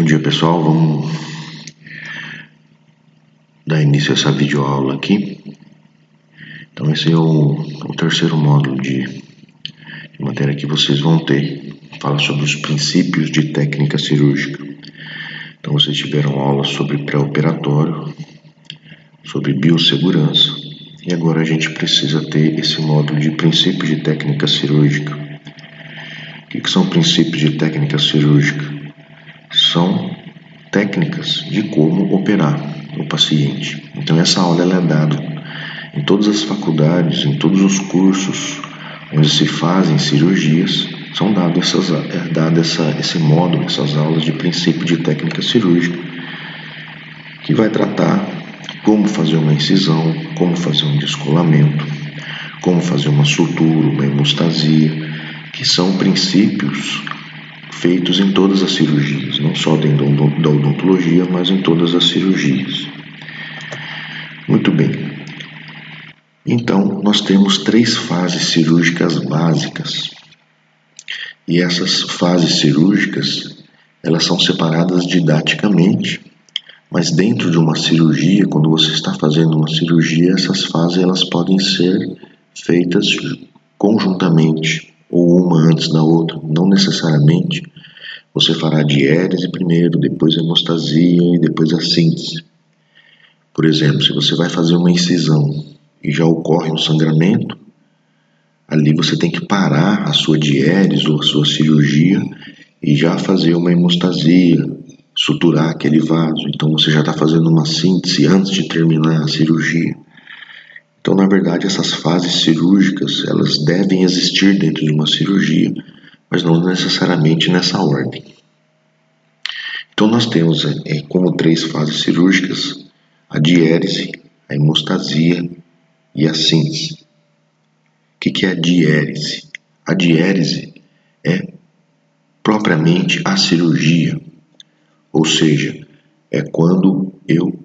Bom dia, pessoal, vamos dar início a essa videoaula aqui. Então esse é o terceiro módulo de matéria que vocês vão ter. Fala sobre os princípios de técnica cirúrgica. Então vocês tiveram aula sobre pré-operatório, sobre biossegurança, e agora a gente precisa ter esse módulo de princípios de técnica cirúrgica. O que são princípios de técnica cirúrgica? São técnicas de como operar o paciente. Então essa aula ela é dada em todas as faculdades, em todos os cursos onde se fazem cirurgias, são dados esse módulo, essas aulas de princípio de técnica cirúrgica, que vai tratar como fazer uma incisão, como fazer um descolamento, como fazer uma sutura, uma hemostasia, que são princípios feitos em todas as cirurgias, não só dentro da odontologia, mas em todas as cirurgias. Muito bem. Então, nós temos 3 fases cirúrgicas básicas. E essas fases cirúrgicas, elas são separadas didaticamente, mas dentro de uma cirurgia, quando você está fazendo uma cirurgia, essas fases elas podem ser feitas conjuntamente, ou uma antes da outra, não necessariamente. Você fará a diérese primeiro, depois a hemostasia e depois a síntese. Por exemplo, se você vai fazer uma incisão e já ocorre um sangramento, ali você tem que parar a sua diérese ou a sua cirurgia e já fazer uma hemostasia, suturar aquele vaso. Então você já está fazendo uma síntese antes de terminar a cirurgia. Então, na verdade, essas fases cirúrgicas, elas devem existir dentro de uma cirurgia, mas não necessariamente nessa ordem. Então, nós temos como 3 fases cirúrgicas a diérese, a hemostasia e a síntese. O que é a diérese? A diérese é propriamente a cirurgia, ou seja, é quando eu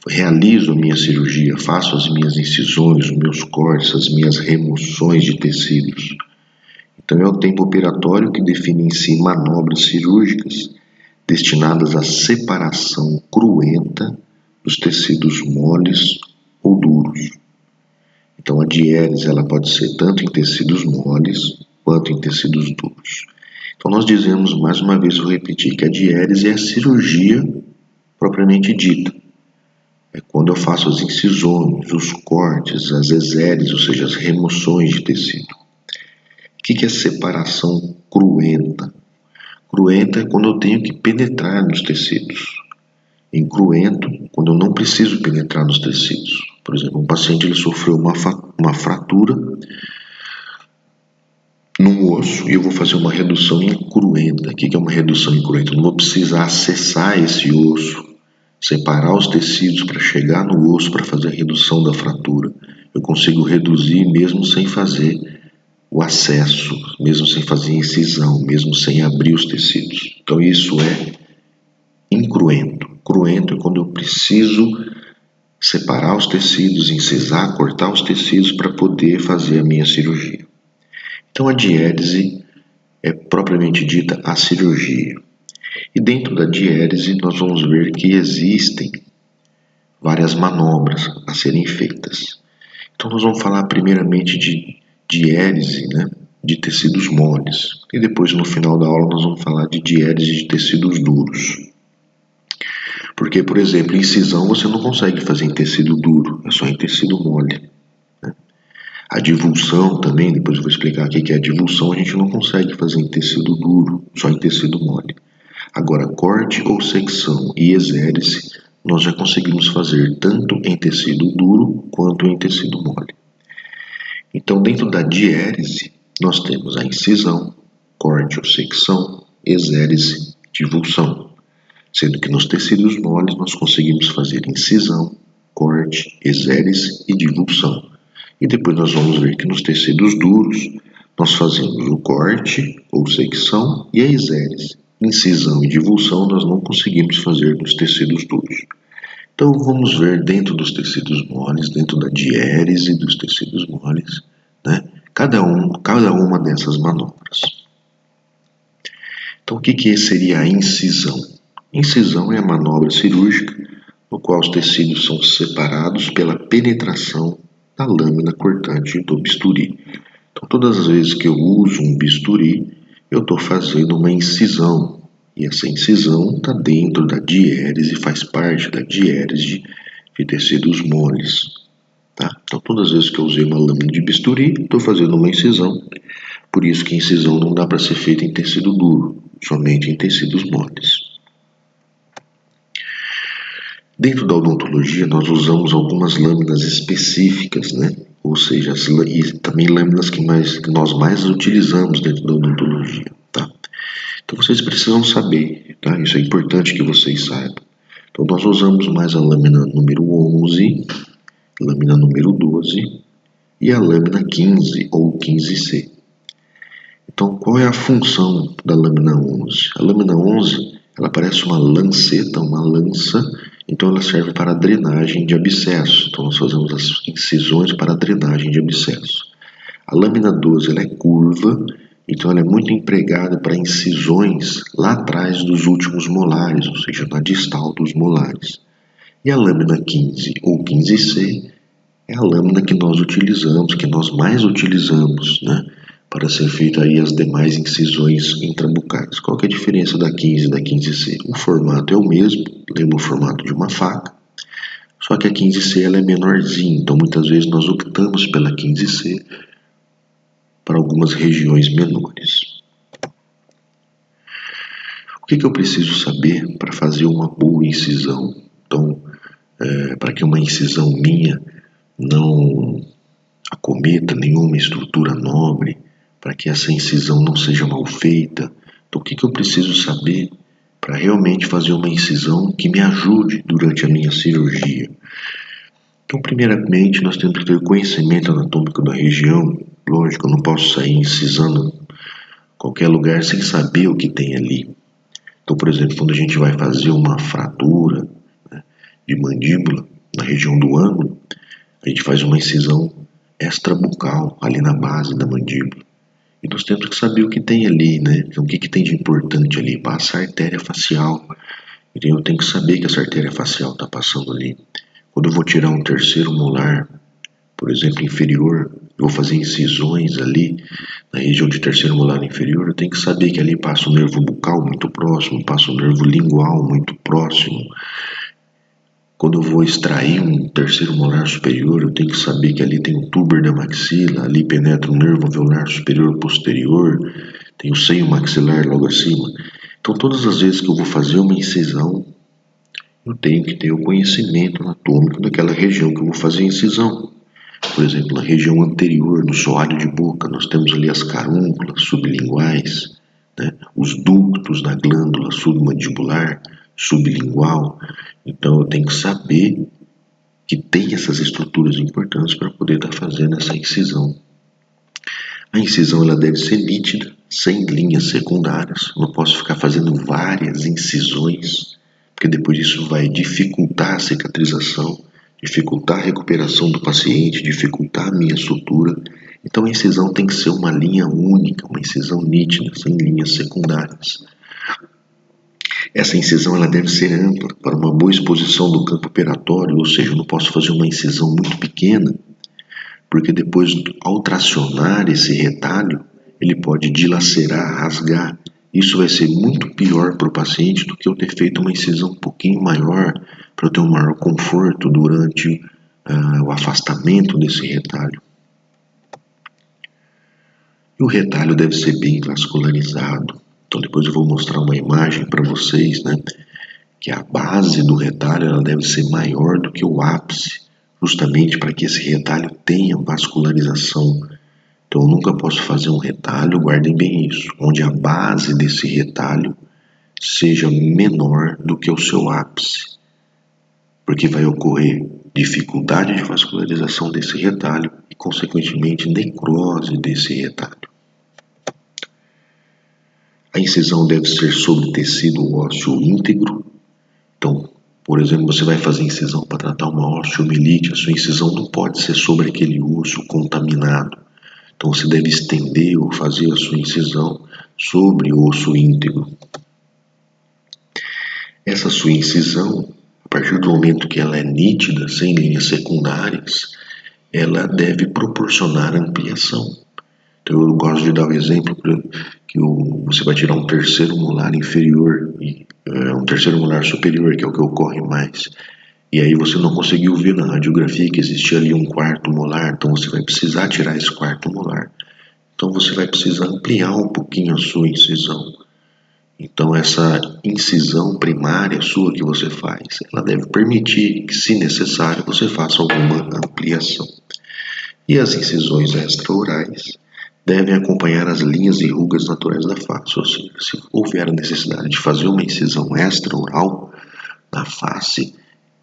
realizo a minha cirurgia, faço as minhas incisões, os meus cortes, as minhas remoções de tecidos. Então é o tempo operatório que define em si manobras cirúrgicas destinadas à separação cruenta dos tecidos moles ou duros. Então a diérese ela pode ser tanto em tecidos moles quanto em tecidos duros. Então nós dizemos, mais uma vez, vou repetir, que a diérese é a cirurgia propriamente dita. É quando eu faço as incisões, os cortes, as exéreses, ou seja, as remoções de tecido. O que é separação cruenta? Cruenta é quando eu tenho que penetrar nos tecidos. Incruento, quando eu não preciso penetrar nos tecidos. Por exemplo, um paciente ele sofreu uma fratura num osso e eu vou fazer uma redução incruenta. O que é uma redução incruenta? Eu não vou precisar acessar esse osso, separar os tecidos para chegar no osso para fazer a redução da fratura. Eu consigo reduzir mesmo sem fazer o acesso, mesmo sem fazer incisão, mesmo sem abrir os tecidos. Então isso é incruento. Cruento é quando eu preciso separar os tecidos, incisar, cortar os tecidos para poder fazer a minha cirurgia. Então a diérese é propriamente dita a cirurgia. E dentro da diérese nós vamos ver que existem várias manobras a serem feitas. Então nós vamos falar primeiramente de diérese, de tecidos moles. E depois no final da aula nós vamos falar de diérese de tecidos duros. Porque, por exemplo, incisão você não consegue fazer em tecido duro, é só em tecido mole. A divulsão também, depois eu vou explicar o que é a divulsão, a gente não consegue fazer em tecido duro, só em tecido mole. Agora, corte ou secção e exérese, nós já conseguimos fazer tanto em tecido duro quanto em tecido mole. Então, dentro da diérese, nós temos a incisão, corte ou secção, exérese, divulsão. Sendo que nos tecidos moles nós conseguimos fazer incisão, corte, exérese e divulsão. E depois nós vamos ver que nos tecidos duros nós fazemos o corte ou secção e a exérese. Incisão e divulsão nós não conseguimos fazer nos tecidos duros. Então vamos ver dentro dos tecidos moles, dentro da diérese dos tecidos moles, cada uma dessas manobras. Então o que seria a incisão? Incisão é a manobra cirúrgica no qual os tecidos são separados pela penetração da lâmina cortante do bisturi. Então, todas as vezes que eu uso um bisturi, eu estou fazendo uma incisão. E essa incisão está dentro da diérese, faz parte da diérese de tecidos moles. Tá? Então, todas as vezes que eu usei uma lâmina de bisturi, estou fazendo uma incisão. Por isso que a incisão não dá para ser feita em tecido duro, somente em tecidos moles. Dentro da odontologia, nós usamos algumas lâminas específicas, né? Ou seja, e também lâminas que nós mais utilizamos dentro da odontologia, tá? Então vocês precisam saber, tá? Isso é importante que vocês saibam. Então nós usamos mais a lâmina número 11, lâmina número 12 e a lâmina 15 ou 15C. Então qual é a função da lâmina 11? A lâmina 11, ela parece uma lanceta, uma lança. Então ela serve para a drenagem de abscesso. Então nós fazemos as incisões para a drenagem de abscesso. A lâmina 12 ela é curva, então ela é muito empregada para incisões lá atrás dos últimos molares, ou seja, na distal dos molares. E a lâmina 15 ou 15C é a lâmina que nós utilizamos, que nós mais utilizamos, né, para ser feita aí as demais incisões intrabucais. Qual que é a diferença da 15 e da 15C? O formato é o mesmo, lembra o formato de uma faca, só que a 15C ela é menorzinha, então muitas vezes nós optamos pela 15C para algumas regiões menores. O que eu preciso saber para fazer uma boa incisão? Então, para que uma incisão minha não acometa nenhuma estrutura nobre, para que essa incisão não seja mal feita. Então, o que eu preciso saber para realmente fazer uma incisão que me ajude durante a minha cirurgia? Então, primeiramente, nós temos que ter conhecimento anatômico da região. Lógico, eu não posso sair incisando qualquer lugar sem saber o que tem ali. Então, por exemplo, quando a gente vai fazer uma fratura, né, de mandíbula na região do ângulo, a gente faz uma incisão extrabucal ali na base da mandíbula. E nós temos que saber o que tem ali, né? Então, o que tem de importante ali? Passa a artéria facial. Então eu tenho que saber que essa artéria facial está passando ali. Quando eu vou tirar um terceiro molar, por exemplo, inferior, eu vou fazer incisões ali na região de terceiro molar inferior, eu tenho que saber que ali passa o nervo bucal muito próximo, passa o nervo lingual muito próximo. Quando eu vou extrair um terceiro molar superior, eu tenho que saber que ali tem o tuber da maxila, ali penetra o nervo alveolar superior posterior, tem o seio maxilar logo acima. Então, todas as vezes que eu vou fazer uma incisão, eu tenho que ter o conhecimento anatômico daquela região que eu vou fazer a incisão. Por exemplo, na região anterior, no soalho de boca, nós temos ali as carúnculas sublinguais, né, os ductos da glândula submandibular, sublingual. Então eu tenho que saber que tem essas estruturas importantes para poder estar fazendo essa incisão. A incisão ela deve ser nítida, sem linhas secundárias. Eu não posso ficar fazendo várias incisões, porque depois isso vai dificultar a cicatrização, dificultar a recuperação do paciente, dificultar a minha sutura. Então a incisão tem que ser uma linha única, uma incisão nítida, sem linhas secundárias. Essa incisão ela deve ser ampla para uma boa exposição do campo operatório, ou seja, eu não posso fazer uma incisão muito pequena, porque depois, ao tracionar esse retalho, ele pode dilacerar, rasgar. Isso vai ser muito pior para o paciente do que eu ter feito uma incisão um pouquinho maior, para eu ter um maior conforto durante o afastamento desse retalho. E o retalho deve ser bem vascularizado. Então depois eu vou mostrar uma imagem para vocês, né? Que a base do retalho ela deve ser maior do que o ápice, justamente para que esse retalho tenha vascularização. Então eu nunca posso fazer um retalho, guardem bem isso, onde a base desse retalho seja menor do que o seu ápice, porque vai ocorrer dificuldade de vascularização desse retalho e, consequentemente, necrose desse retalho. A incisão deve ser sobre tecido ósseo íntegro. Então, por exemplo, você vai fazer incisão para tratar uma osteomielite, a sua incisão não pode ser sobre aquele osso contaminado. Então você deve estender ou fazer a sua incisão sobre o osso íntegro. Essa sua incisão, a partir do momento que ela é nítida, sem linhas secundárias, ela deve proporcionar ampliação. Então eu gosto de dar o exemplo que você vai tirar um terceiro molar inferior e um terceiro molar superior, que é o que ocorre mais. E aí você não conseguiu ver na radiografia que existia ali um quarto molar, então você vai precisar tirar esse quarto molar. Então você vai precisar ampliar um pouquinho a sua incisão. Então essa incisão primária sua que você faz, ela deve permitir que, se necessário, você faça alguma ampliação. E as incisões extraorais devem acompanhar as linhas e rugas naturais da face, ou seja, se houver a necessidade de fazer uma incisão extraoral na face,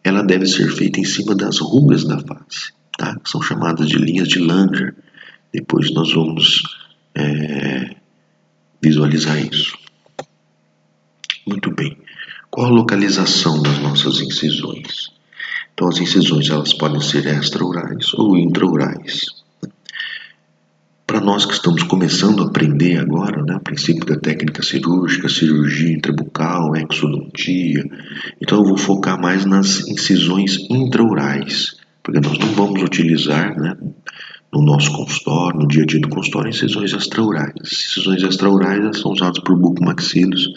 ela deve ser feita em cima das rugas da face, tá? São chamadas de linhas de Langer. Depois nós vamos visualizar isso. Muito bem. Qual a localização das nossas incisões? Então as incisões elas podem ser extraorais ou intraorais. Para nós que estamos começando a aprender agora, né, o princípio da técnica cirúrgica, cirurgia intrabucal, exodontia, então eu vou focar mais nas incisões intraorais, porque nós não vamos utilizar, né, no nosso consultório, no dia a dia do consultório, incisões extraorais. Incisões extraorais são usadas por bucomaxilos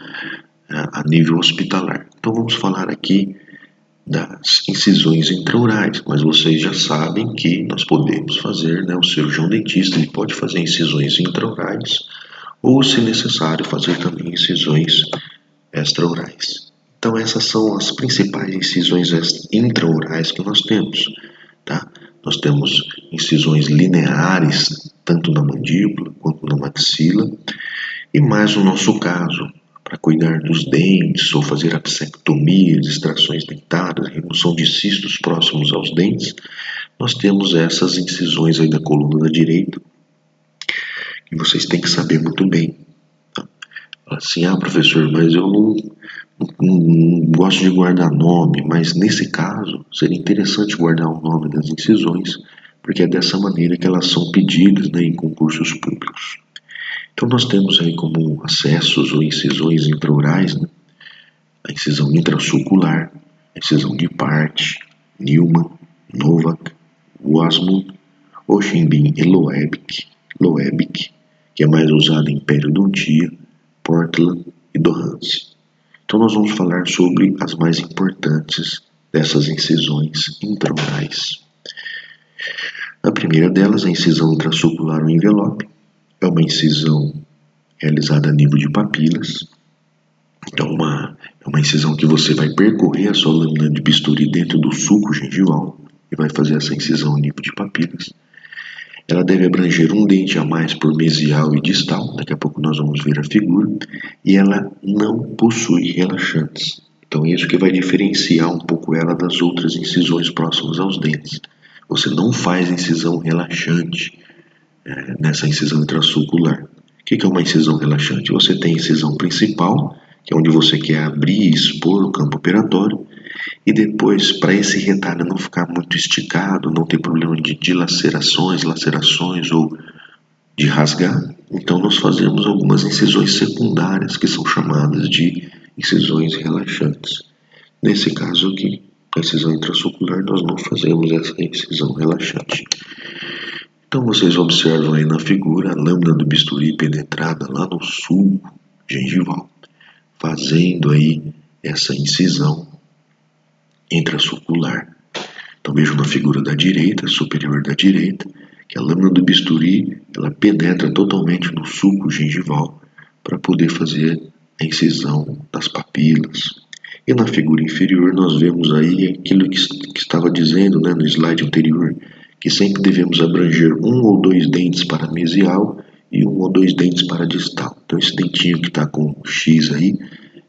a nível hospitalar. Então vamos falar aqui das incisões intraorais, mas vocês já sabem que nós podemos fazer, né, o cirurgião dentista ele pode fazer incisões intraorais ou, se necessário, fazer também incisões extraorais. Então essas são as principais incisões intraorais que nós temos, tá? Nós temos incisões lineares, tanto na mandíbula quanto na maxila, e mais no nosso caso, para cuidar dos dentes ou fazer apsectomias, extrações dentárias, remoção de cistos próximos aos dentes, nós temos essas incisões aí da coluna da direita, que vocês têm que saber muito bem. Tá? Assim, professor, mas eu não gosto de guardar nome, mas nesse caso seria interessante guardar o nome das incisões, porque é dessa maneira que elas são pedidas, né, em concursos públicos. Então nós temos aí como acessos ou incisões intraorais, né, a incisão intrasulcular, a incisão de Part, Newman, Novak, Wasmund, Ochimbin e Loebick, que é mais usada em periodontia, Portland e Dohance. Então nós vamos falar sobre as mais importantes dessas incisões intraorais. A primeira delas, a incisão intrasulcular ou envelope, é uma incisão realizada a nível de papilas. Então é uma incisão que você vai percorrer a sua lâmina de bisturi dentro do sulco gengival e vai fazer essa incisão a nível de papilas. Ela deve abranger um dente a mais por mesial e distal, daqui a pouco nós vamos ver a figura, e ela não possui relaxantes. Então isso que vai diferenciar um pouco ela das outras incisões próximas aos dentes. Você não faz incisão relaxante nessa incisão intrasulcular. O que é uma incisão relaxante? Você tem a incisão principal, que é onde você quer abrir e expor o campo operatório, e depois, para esse retalho não ficar muito esticado, não ter problema de dilacerações, lacerações ou de rasgar, então nós fazemos algumas incisões secundárias que são chamadas de incisões relaxantes. Nesse caso aqui, a incisão intrasulcular, nós não fazemos essa incisão relaxante. Então vocês observam aí na figura a lâmina do bisturi penetrada lá no sulco gengival, fazendo aí essa incisão intrasulcular. Então vejam na figura da direita, superior da direita, que a lâmina do bisturi ela penetra totalmente no sulco gengival para poder fazer a incisão das papilas. E na figura inferior nós vemos aí aquilo que estava dizendo, né, no slide anterior, que sempre devemos abranger um ou dois dentes para mesial e um ou dois dentes para distal. Então esse dentinho que está com X aí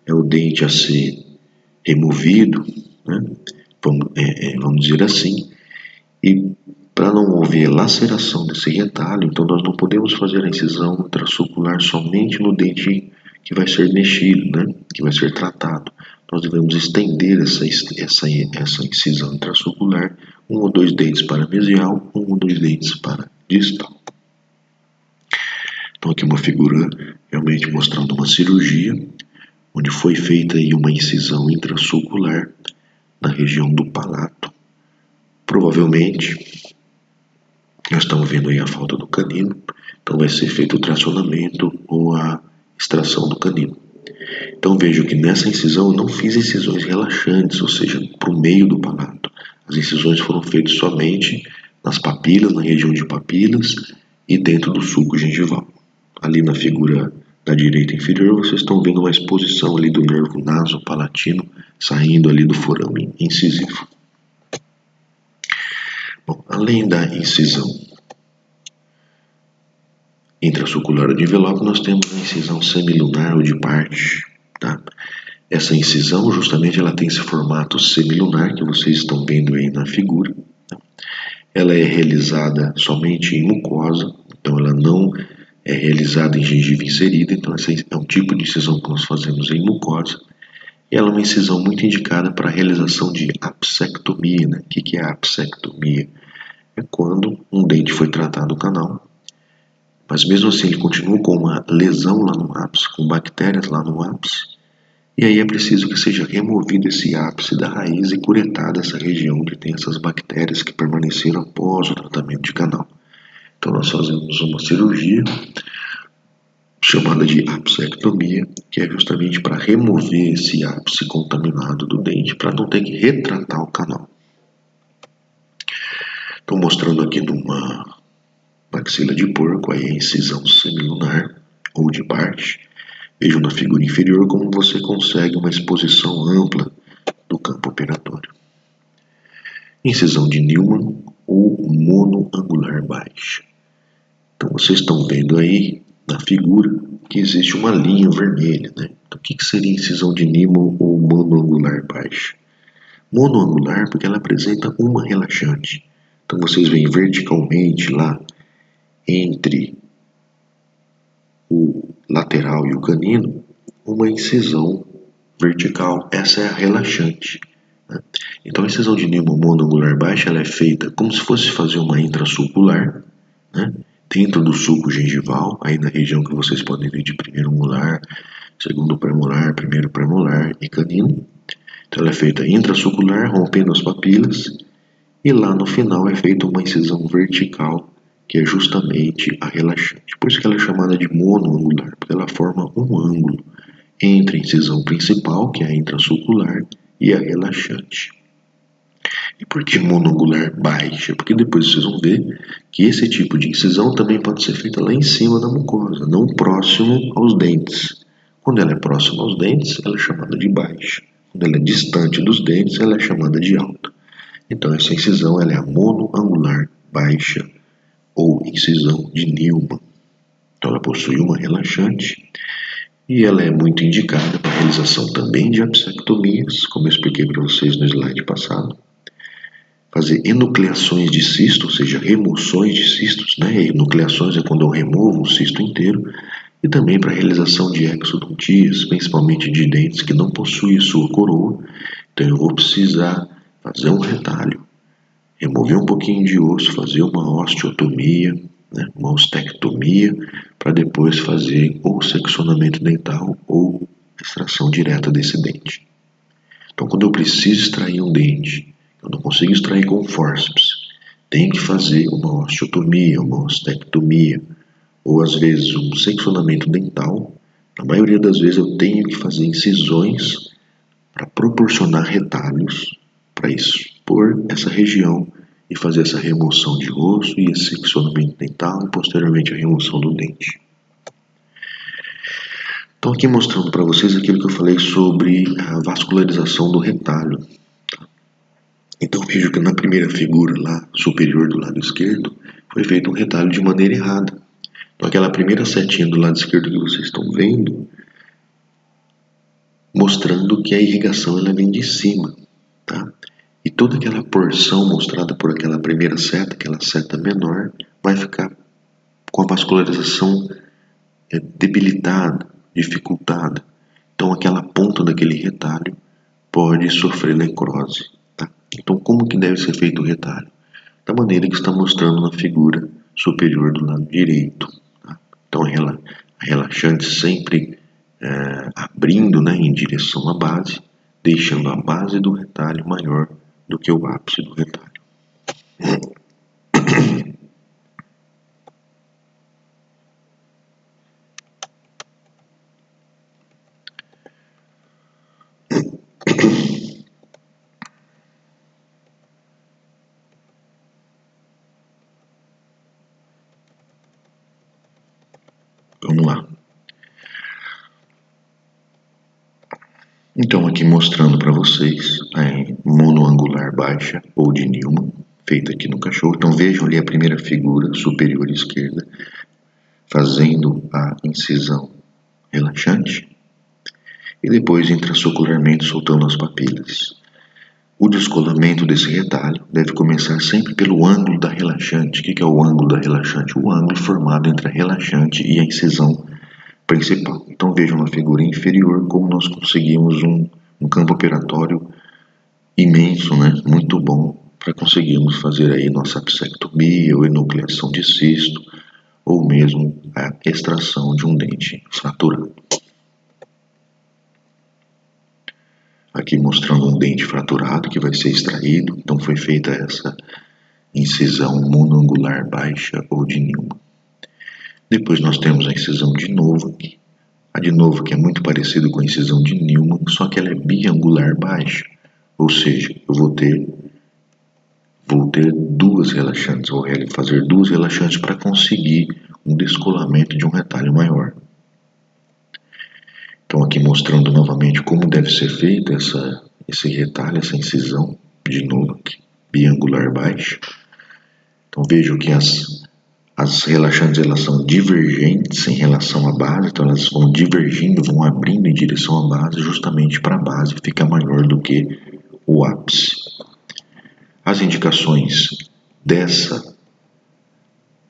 é o dente a ser removido, né? Vamos dizer assim, e para não haver laceração desse retalho, então nós não podemos fazer a incisão intrasulcular somente no dente que vai ser mexido, né? Que vai ser tratado. Nós devemos estender essa incisão intrasulcular, um ou dois dentes para mesial, um ou dois dentes para distal. Então aqui uma figura realmente mostrando uma cirurgia, onde foi feita aí uma incisão intrasulcular na região do palato. Provavelmente, nós estamos vendo aí a falta do canino, então vai ser feito o tracionamento ou a extração do canino. Então vejo que nessa incisão eu não fiz incisões relaxantes, ou seja, para o meio do palato. As incisões foram feitas somente nas papilas, na região de papilas e dentro do sulco gengival. Ali na figura da direita inferior vocês estão vendo uma exposição ali do nervo nasopalatino saindo ali do forame incisivo. Bom, além da incisão intrasulcular ou de envelope, nós temos a incisão semilunar ou de parte. Tá? Essa incisão, justamente, ela tem esse formato semilunar que vocês estão vendo aí na figura. Tá? Ela é realizada somente em mucosa, então ela não é realizada em gengiva inserida, então esse é um tipo de incisão que nós fazemos em mucosa. E ela é uma incisão muito indicada para a realização de apsectomia. Né? O que é a apsectomia? É quando um dente foi tratado o canal, mas mesmo assim ele continua com uma lesão lá no ápice, com bactérias lá no ápice, e aí é preciso que seja removido esse ápice da raiz e curetada essa região onde tem essas bactérias que permaneceram após o tratamento de canal. Então nós fazemos uma cirurgia chamada de apsectomia, que é justamente para remover esse ápice contaminado do dente, para não ter que retratar o canal. Estou mostrando aqui numa maxila de porco, aí a incisão semilunar ou de parte. Vejo na figura inferior como você consegue uma exposição ampla do campo operatório. Incisão de Neumann ou monoangular baixa. Então vocês estão vendo aí na figura que existe uma linha vermelha. Né? Então, o que seria incisão de Neumann ou monoangular baixa? Monoangular porque ela apresenta uma relaxante. Então vocês veem verticalmente lá entre o lateral e o canino uma incisão vertical. Essa é a relaxante. Né? Então a incisão de Neumann monoangular baixa ela é feita como se fosse fazer uma intrasulcular, né? Dentro do sulco gengival, aí na região que vocês podem ver de primeiro molar, segundo premolar, primeiro premolar e canino. Então ela é feita intrasulcular, rompendo as papilas, e lá no final é feita uma incisão vertical, que é justamente a relaxante. Por isso que ela é chamada de monoangular, porque ela forma um ângulo entre a incisão principal, que é a intrasulcular, e a relaxante. E por que monoangular baixa? Porque depois vocês vão ver que esse tipo de incisão também pode ser feita lá em cima da mucosa, não próximo aos dentes. Quando ela é próxima aos dentes, ela é chamada de baixa. Quando ela é distante dos dentes, ela é chamada de alta. Então essa incisão ela é a monoangular baixa ou incisão de Neumann. Então ela possui uma relaxante e ela é muito indicada para a realização também de apsectomias, como eu expliquei para vocês no slide passado. Fazer enucleações de cisto, ou seja, remoções de cistos, né? Enucleações é quando eu removo o cisto inteiro, e também para a realização de exodontias, principalmente de dentes que não possuem sua coroa. Então eu vou precisar fazer um retalho, remover um pouquinho de osso, fazer uma osteotomia, né? Uma ostectomia, para depois fazer ou seccionamento dental ou extração direta desse dente. Então quando eu preciso extrair um dente, eu não consigo extrair com fórceps, tenho que fazer uma osteotomia, uma ostectomia, ou às vezes um seccionamento dental. Na maioria das vezes eu tenho que fazer incisões para proporcionar retalhos para expor essa região e fazer essa remoção de osso e esse seccionamento dental e posteriormente a remoção do dente. Então aqui mostrando para vocês aquilo que eu falei sobre a vascularização do retalho. Então vejo que na primeira figura lá, superior do lado esquerdo, foi feito um retalho de maneira errada. Então aquela primeira setinha do lado esquerdo que vocês estão vendo, mostrando que a irrigação ela vem de cima, tá? E toda aquela porção mostrada por aquela primeira seta, aquela seta menor, vai ficar com a vascularização debilitada, dificultada. Então aquela ponta daquele retalho pode sofrer necrose. Então, como que deve ser feito o retalho? Da maneira que está mostrando na figura superior do lado direito. Tá? Então, a relaxante sempre abrindo, né, em direção à base, deixando a base do retalho maior do que o ápice do retalho. Vamos lá. Então, aqui mostrando para vocês a monoangular baixa ou de Newman, feita aqui no cachorro. Então, vejam ali a primeira figura superior esquerda, fazendo a incisão relaxante e depois intraocularmente soltando as papilas. O descolamento desse retalho deve começar sempre pelo ângulo da relaxante. O que é o ângulo da relaxante? O ângulo formado entre a relaxante e a incisão principal. Então vejam na figura inferior como nós conseguimos um campo operatório imenso, né? Muito bom para conseguirmos fazer aí nossa apsectomia ou enucleação de cisto ou mesmo a extração de um dente fraturado. Aqui mostrando um dente fraturado que vai ser extraído, então foi feita essa incisão monoangular baixa ou de Newman. Depois nós temos a incisão de Novak. A de Novak é muito parecida com a incisão de Newman, só que ela é biangular baixa, ou seja, eu vou ter duas relaxantes, vou fazer duas relaxantes para conseguir um descolamento de um retalho maior. Então aqui mostrando novamente como deve ser feita esse retalho, essa incisão de Novak, biangular baixa. Então vejam que as relaxantes elas são divergentes em relação à base, então elas vão divergindo, vão abrindo em direção à base, justamente para a base ficar maior do que o ápice. As indicações dessa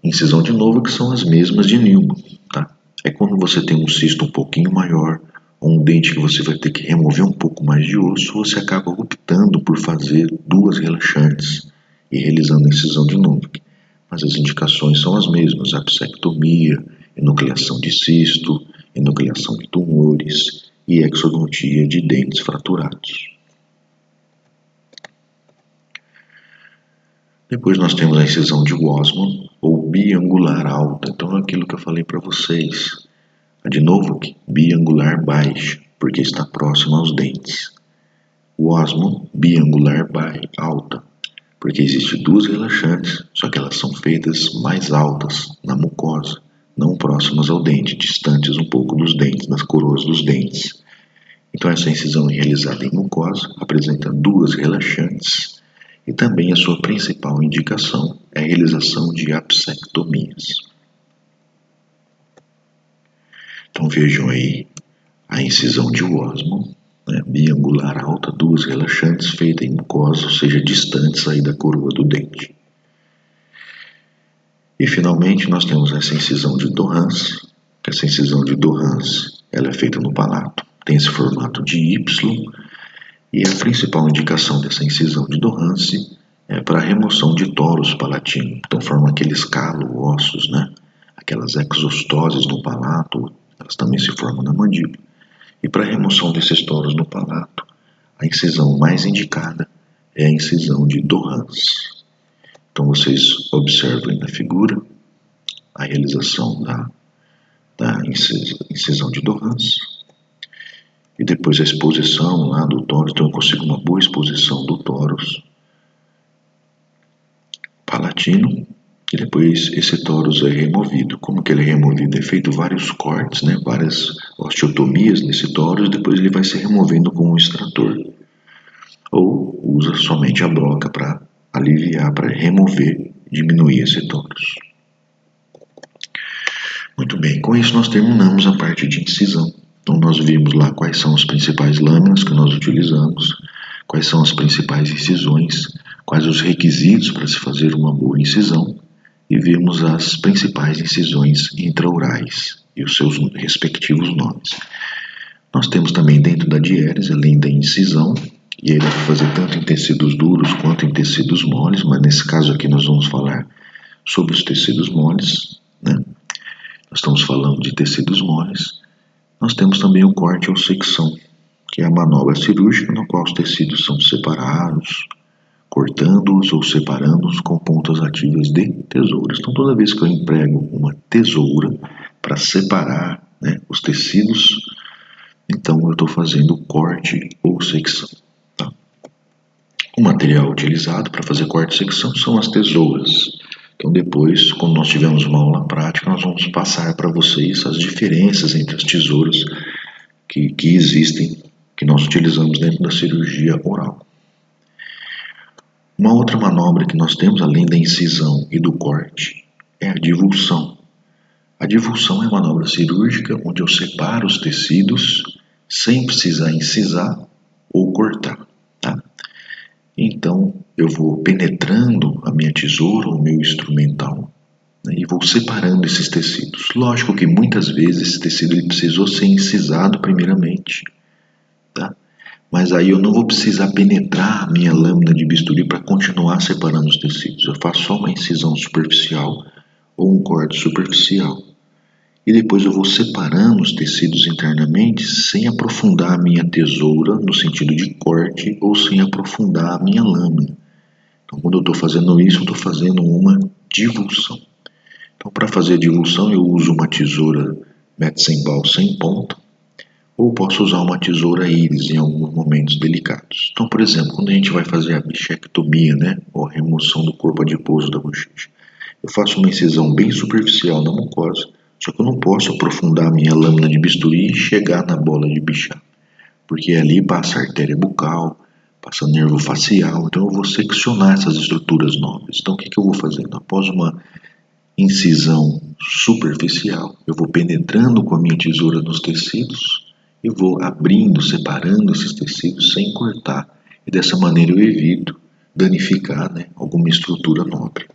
incisão de Novak são as mesmas de Newman, tá? É quando você tem um cisto um pouquinho maior, ou um dente que você vai ter que remover um pouco mais de osso, você acaba optando por fazer duas relaxantes e realizando a incisão de Novak. Mas as indicações são as mesmas: apsectomia, enucleação de cisto, enucleação de tumores e exodontia de dentes fraturados. Depois nós temos a incisão de Wasmund ou biangular alta. Então é aquilo que eu falei para vocês. A de Novak, biangular baixa, porque está próxima aos dentes. Wasmund, biangular alta, porque existem duas relaxantes, só que elas são feitas mais altas na mucosa, não próximas ao dente, distantes um pouco dos dentes, das coroas dos dentes. Então essa incisão realizada em mucosa apresenta duas relaxantes e também a sua principal indicação é a realização de apsectomias. Então vejam aí a incisão de Wasmund, né, biangular alta, duas relaxantes feitas em mucosa, ou seja, distantes aí da coroa do dente. E finalmente nós temos essa incisão de Dohans. Essa incisão de Dohans ela é feita no palato, tem esse formato de Y, e a principal indicação dessa incisão de Dohans é para a remoção de toros palatinos. Então forma aqueles calo-ossos, né? Aquelas exostoses no palato, elas também se formam na mandíbula. E para a remoção desses toros no palato, a incisão mais indicada é a incisão de Dohans. Então vocês observam na figura a realização da incisão de Dohans. E depois a exposição lá do tórax, então eu consigo uma boa exposição do tórax palatino. E depois esse tórax é removido. Como que ele é removido? É feito vários cortes, né? Várias osteotomias nesse tórax, depois ele vai se removendo com um extrator. Ou usa somente a broca para aliviar, para remover, diminuir esse tórax. Muito bem, com isso nós terminamos a parte de incisão. Então nós vimos lá quais são as principais lâminas que nós utilizamos, quais são as principais incisões, quais os requisitos para se fazer uma boa incisão, e vimos as principais incisões intraorais e os seus respectivos nomes. Nós temos também dentro da diérese, além da incisão, e aí dá para fazer tanto em tecidos duros quanto em tecidos moles, mas nesse caso aqui nós vamos falar sobre os tecidos moles, né? Nós estamos falando de tecidos moles. Nós temos também o corte ou secção, que é a manobra cirúrgica na qual os tecidos são separados, cortando-os ou separando-os com pontas ativas de tesouras. Então, toda vez que eu emprego uma tesoura para separar, né, os tecidos, então eu estou fazendo corte ou secção. Tá? O material utilizado para fazer corte e secção são as tesouras. Então, depois, quando nós tivermos uma aula prática, nós vamos passar para vocês as diferenças entre as tesouras que existem, que nós utilizamos dentro da cirurgia oral. Uma outra manobra que nós temos, além da incisão e do corte, é a divulsão. A divulsão é uma manobra cirúrgica onde eu separo os tecidos sem precisar incisar ou cortar. Tá? Então, eu vou penetrando a minha tesoura ou o meu instrumental, né, e vou separando esses tecidos. Lógico que muitas vezes esse tecido ele precisou ser incisado primeiramente, tá? Mas aí eu não vou precisar penetrar a minha lâmina de bisturi para continuar separando os tecidos. Eu faço só uma incisão superficial ou um corte superficial. E depois eu vou separando os tecidos internamente sem aprofundar a minha tesoura no sentido de corte ou sem aprofundar a minha lâmina. Então, quando eu estou fazendo isso, eu estou fazendo uma divulsão. Então, para fazer a divulsão, eu uso uma tesoura Metzenbaum sem ponta, ou posso usar uma tesoura íris em alguns momentos delicados. Então, por exemplo, quando a gente vai fazer a bichectomia, né, ou a remoção do corpo adiposo da bochecha, eu faço uma incisão bem superficial na mucosa, só que eu não posso aprofundar a minha lâmina de bisturi e chegar na bola de bichar, porque ali passa a artéria bucal, passa nervo facial, então eu vou seccionar essas estruturas nobres. Então, o que eu vou fazendo? Após uma incisão superficial, eu vou penetrando com a minha tesoura nos tecidos, eu vou abrindo, separando esses tecidos sem cortar. E dessa maneira eu evito danificar, né, alguma estrutura nobre.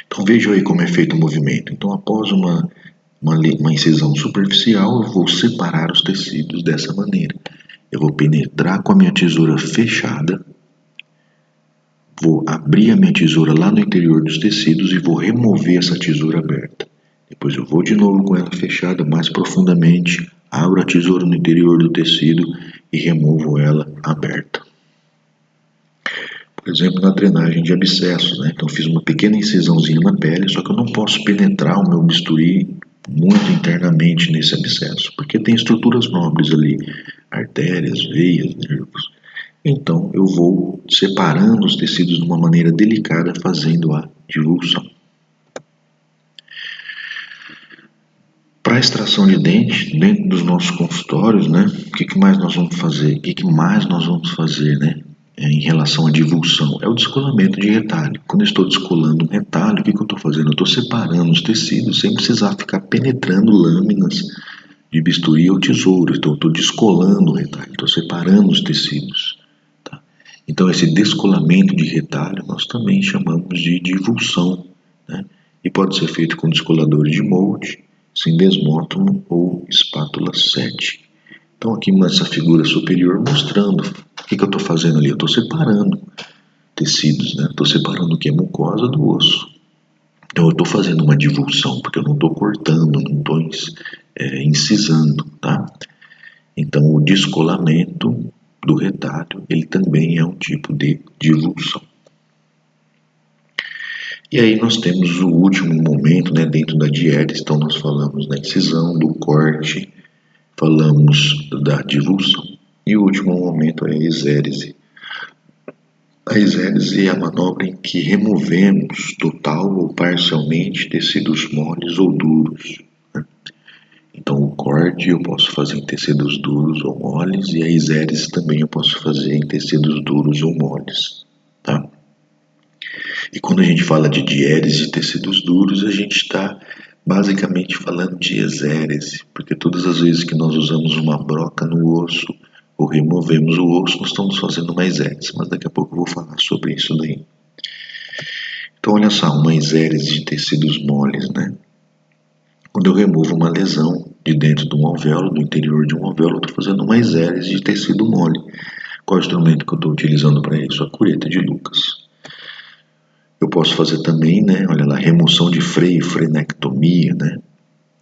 Então vejam aí como é feito o movimento. Então após uma incisão superficial, eu vou separar os tecidos dessa maneira. Eu vou penetrar com a minha tesoura fechada, vou abrir a minha tesoura lá no interior dos tecidos e vou remover essa tesoura aberta. Depois eu vou de novo com ela fechada mais profundamente, abro a tesoura no interior do tecido e removo ela aberta. Por exemplo, na drenagem de abscessos, né? Então fiz uma pequena incisãozinha na pele, só que eu não posso penetrar o meu bisturi muito internamente nesse abscesso, porque tem estruturas nobres ali, artérias, veias, nervos. Então eu vou separando os tecidos de uma maneira delicada, fazendo a divulsão. Para a extração de dente, dentro dos nossos consultórios, né, o que mais nós vamos fazer? O que mais nós vamos fazer, né, em relação à divulsão? É o descolamento de retalho. Quando eu estou descolando um retalho, o que eu estou fazendo? Eu estou separando os tecidos sem precisar ficar penetrando lâminas de bisturi ou tesoura. Então, eu estou descolando o retalho, estou separando os tecidos. Tá? Então, esse descolamento de retalho nós também chamamos de divulsão, né? E pode ser feito com descoladores de molde, sindesmótomo ou espátula 7. Então aqui nessa figura superior mostrando o que eu estou fazendo ali. Eu estou separando tecidos, né? Estou separando o que é mucosa do osso. Então eu estou fazendo uma divulsão, porque eu não estou cortando, não estou incisando, tá? Então o descolamento do retalho, ele também é um tipo de divulsão. E aí nós temos o último momento, né, dentro da diérese. Então nós falamos da incisão, do corte, falamos da divulsão. E o último momento é a exérese. A exérese é a manobra em que removemos total ou parcialmente tecidos moles ou duros, né? Então o corte eu posso fazer em tecidos duros ou moles, e a exérese também eu posso fazer em tecidos duros ou moles, tá? E quando a gente fala de diérese de tecidos duros, a gente está basicamente falando de exérese, porque todas as vezes que nós usamos uma broca no osso ou removemos o osso, nós estamos fazendo uma exérese, mas daqui a pouco eu vou falar sobre isso daí. Então olha só, uma exérese de tecidos moles, né? Quando eu removo uma lesão de dentro de um alvéolo, do interior de um alvéolo, eu estou fazendo uma exérese de tecido mole. Qual é o instrumento que eu estou utilizando para isso? A cureta de Lucas. Eu posso fazer também, né, olha lá, remoção de freio, frenectomia, né?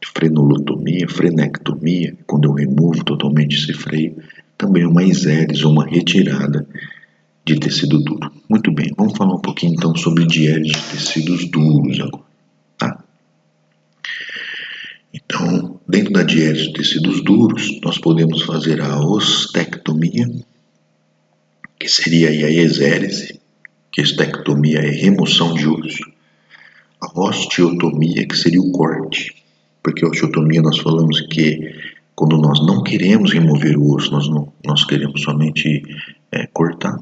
frenulotomia, frenectomia, quando eu removo totalmente esse freio, também uma exérese ou uma retirada de tecido duro. Muito bem, vamos falar um pouquinho então sobre diérese de tecidos duros agora, tá? Então, dentro da diérese de tecidos duros, nós podemos fazer a ostectomia, que seria aí a exérese, que a ostectomia é remoção de osso, a osteotomia, que seria o corte, porque a osteotomia nós falamos que quando nós não queremos remover o osso, nós queremos somente cortar,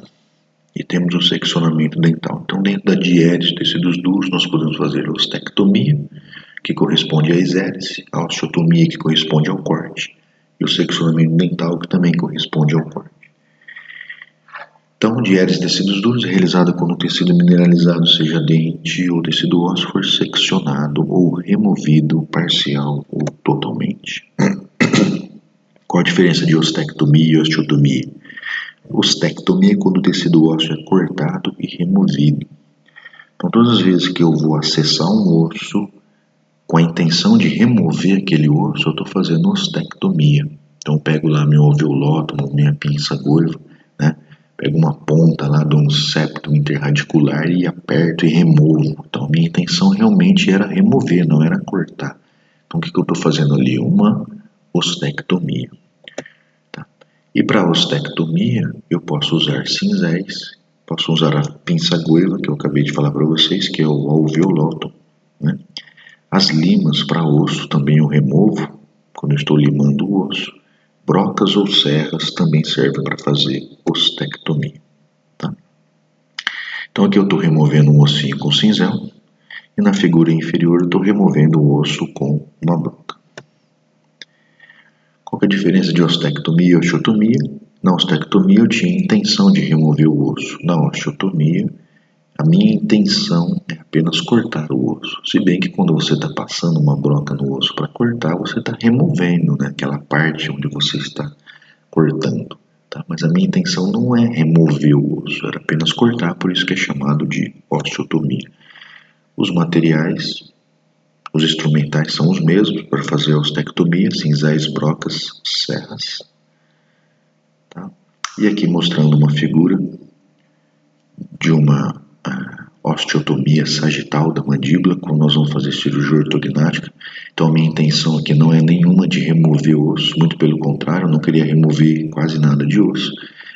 e temos o seccionamento dental. Então, dentro da diérese de tecidos duros, nós podemos fazer a ostectomia, que corresponde à exérese, a osteotomia, que corresponde ao corte, e o seccionamento dental, que também corresponde ao corte. Então, diérese de tecidos duros é realizada quando o tecido mineralizado, seja dente ou tecido ósseo, for seccionado ou removido parcial ou totalmente. Qual a diferença de ostectomia e osteotomia? Ostectomia é quando o tecido ósseo é cortado e removido. Então, todas as vezes que eu vou acessar um osso com a intenção de remover aquele osso, eu estou fazendo ostectomia. Então, eu pego lá meu alveolótomo, minha pinça goiva, né? Pego uma ponta lá de um septo interradicular e aperto e removo. Então, a minha intenção realmente era remover, não era cortar. Então, o que eu estou fazendo ali? Uma ostectomia. Tá? E para a ostectomia, eu posso usar cinzéis, posso usar a pinça goiva, que eu acabei de falar para vocês, que é o alveolótomo, né? As limas para osso também eu removo, quando eu estou limando o osso. Brocas ou serras também servem para fazer ostectomia. Tá? Então aqui eu estou removendo um ossinho com cinzel e na figura inferior eu estou removendo o osso com uma broca. Qual é a diferença de ostectomia e osteotomia? Na ostectomia eu tinha intenção de remover o osso. Na osteotomia, a minha intenção é apenas cortar o osso. Se bem que quando você está passando uma broca no osso para cortar, você está removendo, né, aquela parte onde você está cortando. Tá? Mas a minha intenção não é remover o osso, era apenas cortar, por isso que é chamado de osteotomia. Os materiais, os instrumentais são os mesmos para fazer a ostectomia, cinzéis, brocas, serras. Tá? E aqui mostrando uma figura de uma osteotomia sagital da mandíbula, quando nós vamos fazer cirurgia ortognática. Então a minha intenção aqui não é nenhuma de remover o osso, muito pelo contrário, eu não queria remover quase nada de osso.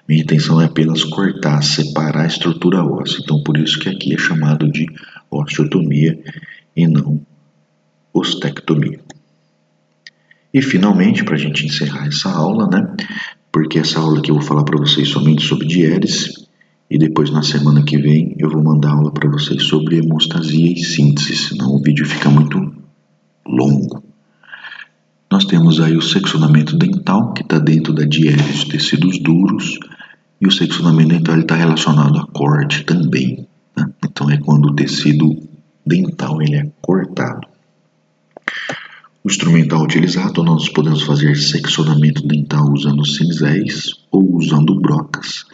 Minha intenção é apenas cortar, separar a estrutura óssea. Então por isso que aqui é chamado de osteotomia e não ostectomia. E finalmente, para a gente encerrar essa aula, né? Porque essa aula aqui eu vou falar para vocês somente sobre diérese, e depois na semana que vem eu vou mandar aula para vocês sobre hemostasia e síntese, senão o vídeo fica muito longo. Nós temos aí o seccionamento dental, que está dentro da diérese de tecidos duros, e o seccionamento dental está relacionado a corte também, né? Então é quando o tecido dental ele é cortado. O instrumental utilizado, nós podemos fazer seccionamento dental usando cinzéis ou usando brocas.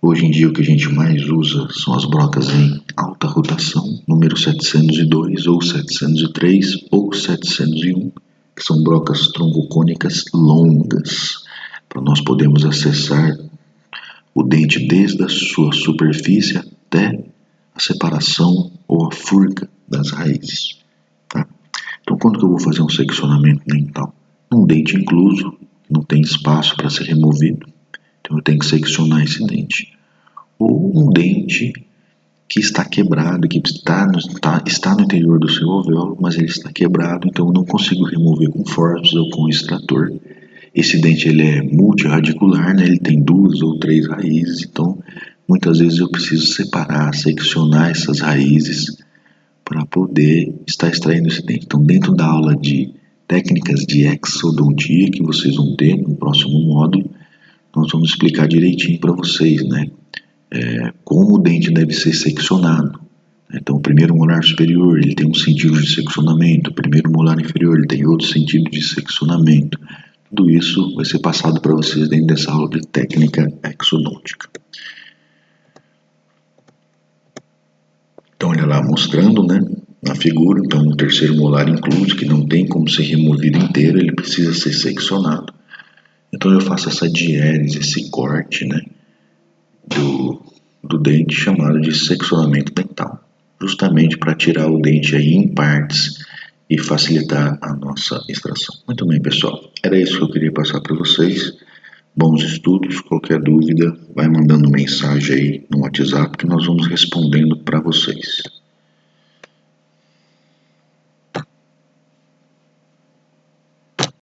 Hoje em dia o que a gente mais usa são as brocas em alta rotação, número 702 ou 703 ou 701, que são brocas troncocônicas longas, para nós podermos acessar o dente desde a sua superfície até a separação ou a furca das raízes. Tá? Então quando que eu vou fazer um seccionamento dental? Um dente incluso, não tem espaço para ser removido, então eu tenho que seccionar esse dente. Ou um dente que está quebrado, que está no interior do seu alvéolo, mas ele está quebrado, então eu não consigo remover com forceps ou com extrator. Esse dente ele é multiradicular, né? Ele tem 2 ou 3 raízes, então muitas vezes eu preciso separar, seccionar essas raízes para poder estar extraindo esse dente. Então dentro da aula de técnicas de exodontia que vocês vão ter no próximo módulo, nós vamos explicar direitinho para vocês, né? Como o dente deve ser seccionado. Então, o primeiro molar superior ele tem um sentido de seccionamento, o primeiro molar inferior ele tem outro sentido de seccionamento. Tudo isso vai ser passado para vocês dentro dessa aula de técnica exodôntica. Então, olha lá, mostrando, né, na figura. Então o terceiro molar incluso, que não tem como ser removido inteiro, ele precisa ser seccionado. Então eu faço essa diérese, esse corte, né, do dente, chamado de seccionamento dental, justamente para tirar o dente aí em partes e facilitar a nossa extração. Muito bem, pessoal, era isso que eu queria passar para vocês. Bons estudos. Qualquer dúvida, vai mandando mensagem aí no WhatsApp que nós vamos respondendo para vocês.